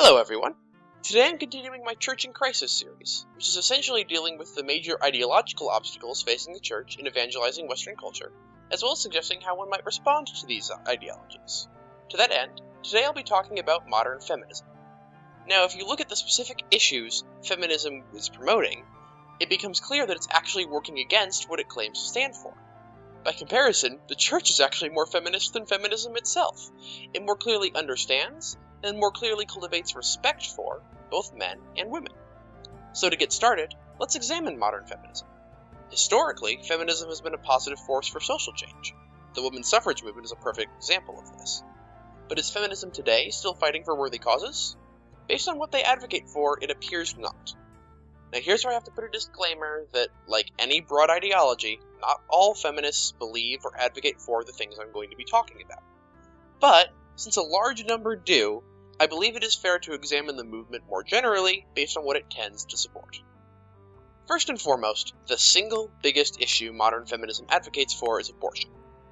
Hello everyone! Today I'm continuing my Church in Crisis series, which is essentially dealing with the major ideological obstacles facing the Church in evangelizing Western culture, as well as suggesting how one might respond to these ideologies. To that end, today I'll be talking about modern feminism. Now, if you look at the specific issues feminism is promoting, it becomes clear that it's actually working against what it claims to stand for. By comparison, the Church is actually more feminist than feminism itself. It more clearly understands and more clearly cultivates respect for both men and women. So to get started, let's examine modern feminism. Historically, feminism has been a positive force for social change. The women's suffrage movement is a perfect example of this. But is feminism today still fighting for worthy causes? Based on what they advocate for, it appears not. Now here's where I have to put a disclaimer that, like any broad ideology, not all feminists believe or advocate for the things I'm going to be talking about. But since a large number do, I believe it is fair to examine the movement more generally based on what it tends to support. First and foremost, the single biggest issue modern feminism advocates for is abortion.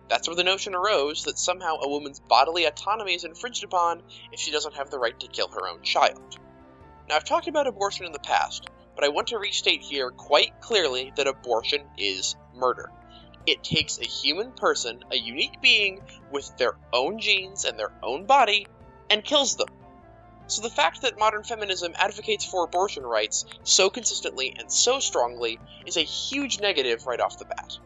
That's where the notion arose that somehow a woman's bodily autonomy is infringed upon if she doesn't have the right to kill her own child. Now, I've talked about abortion in the past, but I want to restate here quite clearly that abortion is murder. It takes a human person, a unique being, with their own genes and their own body, and kills them. So the fact that modern feminism advocates for abortion rights so consistently and so strongly is a huge negative right off the bat.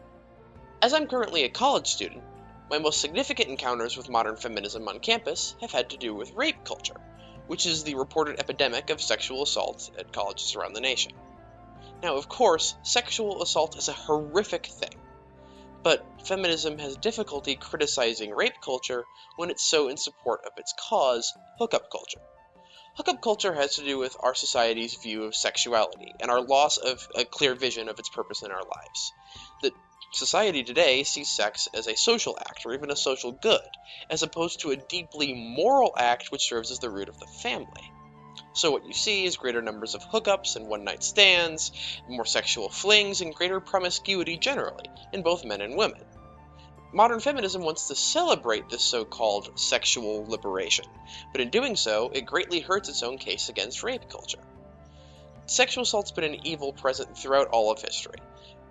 As I'm currently a college student, my most significant encounters with modern feminism on campus have had to do with rape culture, which is the reported epidemic of sexual assault at colleges around the nation. Now, of course, sexual assault is a horrific thing. But feminism has difficulty criticizing rape culture when it's so in support of its cause, hookup culture. Hookup culture has to do with our society's view of sexuality and our loss of a clear vision of its purpose in our lives. That society today sees sex as a social act or even a social good, as opposed to a deeply moral act which serves as the root of the family. So what you see is greater numbers of hookups and one-night stands, more sexual flings, and greater promiscuity generally, in both men and women. Modern feminism wants to celebrate this so-called sexual liberation, but in doing so, it greatly hurts its own case against rape culture. Sexual assault's been an evil present throughout all of history,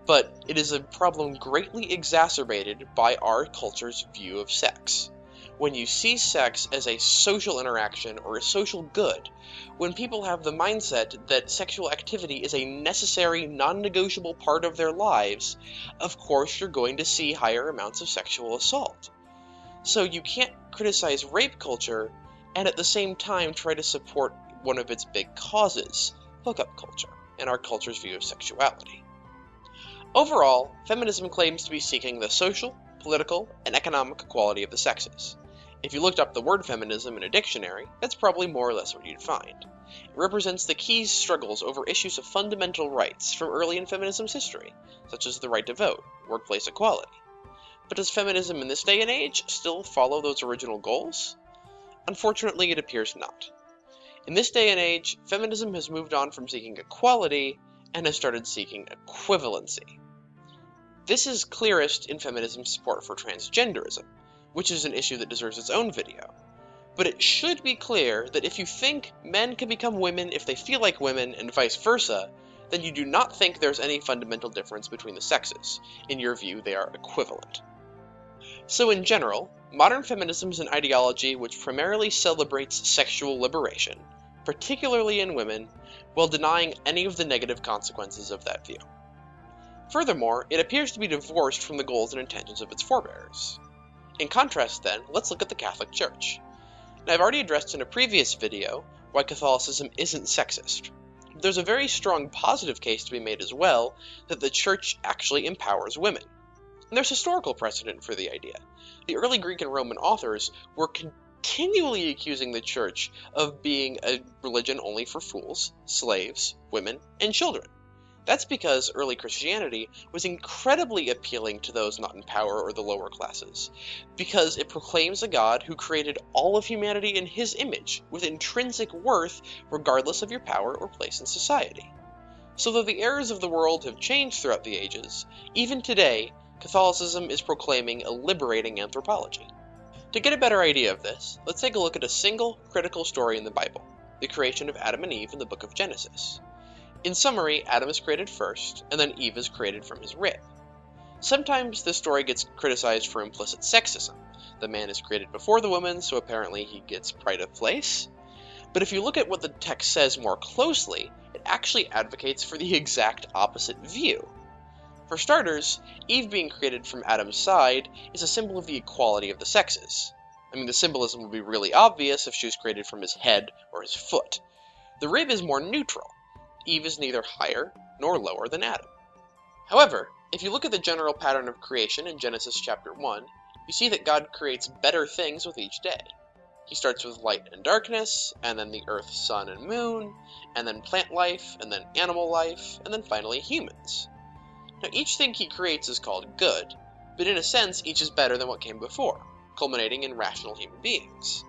but it is a problem greatly exacerbated by our culture's view of sex. When you see sex as a social interaction or a social good, when people have the mindset that sexual activity is a necessary, non-negotiable part of their lives, of course you're going to see higher amounts of sexual assault. So you can't criticize rape culture and at the same time try to support one of its big causes, hookup culture, and our culture's view of sexuality. Overall, feminism claims to be seeking the social, political, and economic equality of the sexes. If you looked up the word feminism in a dictionary, that's probably more or less what you'd find. It represents the key struggles over issues of fundamental rights from early in feminism's history, such as the right to vote, workplace equality. But does feminism in this day and age still follow those original goals? Unfortunately, it appears not. In this day and age, feminism has moved on from seeking equality and has started seeking equivalency. This is clearest in feminism's support for transgenderism, which is an issue that deserves its own video. But it should be clear that if you think men can become women if they feel like women and vice versa, then you do not think there's any fundamental difference between the sexes. In your view, they are equivalent. So in general, modern feminism is an ideology which primarily celebrates sexual liberation, particularly in women, while denying any of the negative consequences of that view. Furthermore, it appears to be divorced from the goals and intentions of its forebears. In contrast, then, let's look at the Catholic Church. Now, I've already addressed in a previous video why Catholicism isn't sexist. But there's a very strong positive case to be made as well that the Church actually empowers women. And there's historical precedent for the idea. The early Greek and Roman authors were continually accusing the Church of being a religion only for fools, slaves, women, and children. That's because early Christianity was incredibly appealing to those not in power or the lower classes, because it proclaims a God who created all of humanity in his image, with intrinsic worth regardless of your power or place in society. So though the errors of the world have changed throughout the ages, even today, Catholicism is proclaiming a liberating anthropology. To get a better idea of this, let's take a look at a single critical story in the Bible. the creation of Adam and Eve in the book of Genesis. In summary, Adam is created first, and then Eve is created from his rib. Sometimes this story gets criticized for implicit sexism. The man is created before the woman, so apparently he gets pride of place. But if you look at what the text says more closely, it actually advocates for the exact opposite view. For starters, Eve being created from Adam's side is a symbol of the equality of the sexes. I mean, the symbolism would be really obvious if she was created from his head or his foot. The rib is more neutral. Eve is neither higher nor lower than Adam. However, if you look at the general pattern of creation in Genesis chapter 1, you see that God creates better things with each day. He starts with light and darkness, and then the earth, sun, and moon, and then plant life, and then animal life, and then finally humans. Now, each thing he creates is called good, but in a sense each is better than what came before, culminating in rational human beings.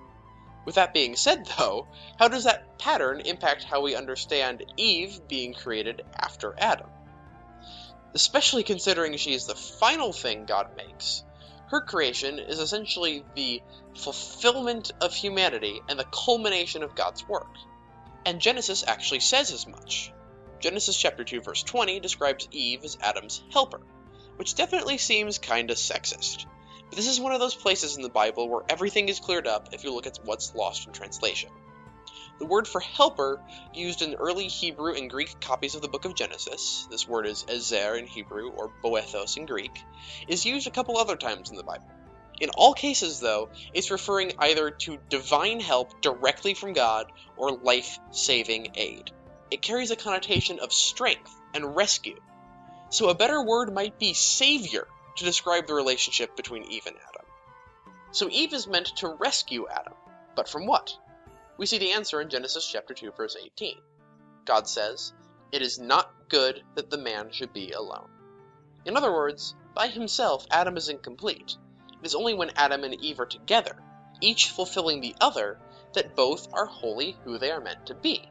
With that being said, though, how does that pattern impact how we understand Eve being created after Adam? Especially considering she is the final thing God makes. Her creation is essentially the fulfillment of humanity and the culmination of God's work. And Genesis actually says as much. Genesis chapter 2 verse 20 describes Eve as Adam's helper, which definitely seems kinda sexist. But this is one of those places in the Bible where everything is cleared up if you look at what's lost in translation. The word for helper, used in early Hebrew and Greek copies of the book of Genesis, this word is ezer in Hebrew or boethos in Greek, is used a couple other times in the Bible. In all cases, though, it's referring either to divine help directly from God or life-saving aid. It carries a connotation of strength and rescue. So a better word might be savior to describe the relationship between Eve and Adam. So Eve is meant to rescue Adam, but from what? We see the answer in Genesis chapter 2 verse 18. God says, "It is not good that the man should be alone." In other words, by himself Adam is incomplete. It is only when Adam and Eve are together, each fulfilling the other, that both are wholly who they are meant to be.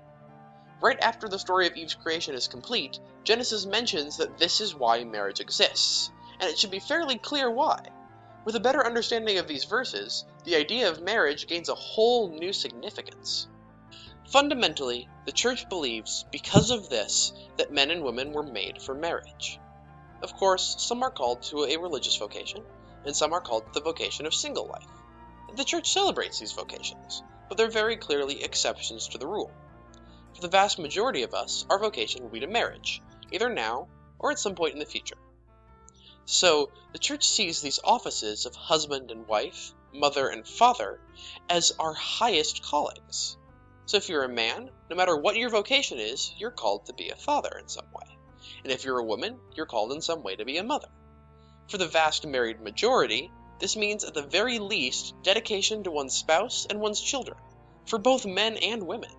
Right after the story of Eve's creation is complete, Genesis mentions that this is why marriage exists, and it should be fairly clear why. With a better understanding of these verses, the idea of marriage gains a whole new significance. Fundamentally, the Church believes, because of this, that men and women were made for marriage. Of course, some are called to a religious vocation, and some are called to the vocation of single life. The Church celebrates these vocations, but they're very clearly exceptions to the rule. For the vast majority of us, our vocation will be to marriage, either now or at some point in the future. So, the Church sees these offices of husband and wife, mother and father, as our highest callings. So if you're a man, no matter what your vocation is, you're called to be a father in some way. And if you're a woman, you're called in some way to be a mother. For the vast married majority, this means at the very least dedication to one's spouse and one's children, for both men and women.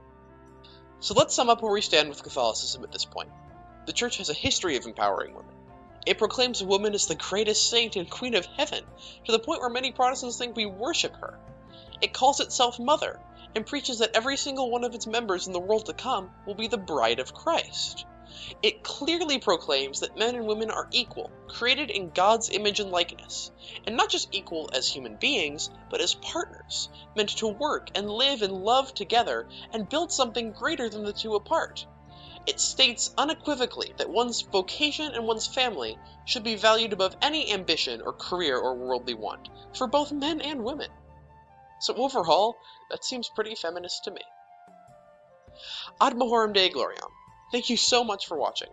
So let's sum up where we stand with Catholicism at this point. The Church has a history of empowering women. It proclaims a woman as the greatest saint and queen of heaven, to the point where many Protestants think we worship her. It calls itself mother, and preaches that every single one of its members in the world to come will be the bride of Christ. It clearly proclaims that men and women are equal, created in God's image and likeness, and not just equal as human beings, but as partners, meant to work and live and love together and build something greater than the two apart. It states unequivocally that one's vocation and one's family should be valued above any ambition or career or worldly want, for both men and women. So overall, that seems pretty feminist to me. Ad Mahorem Dei Gloriam. Thank you so much for watching.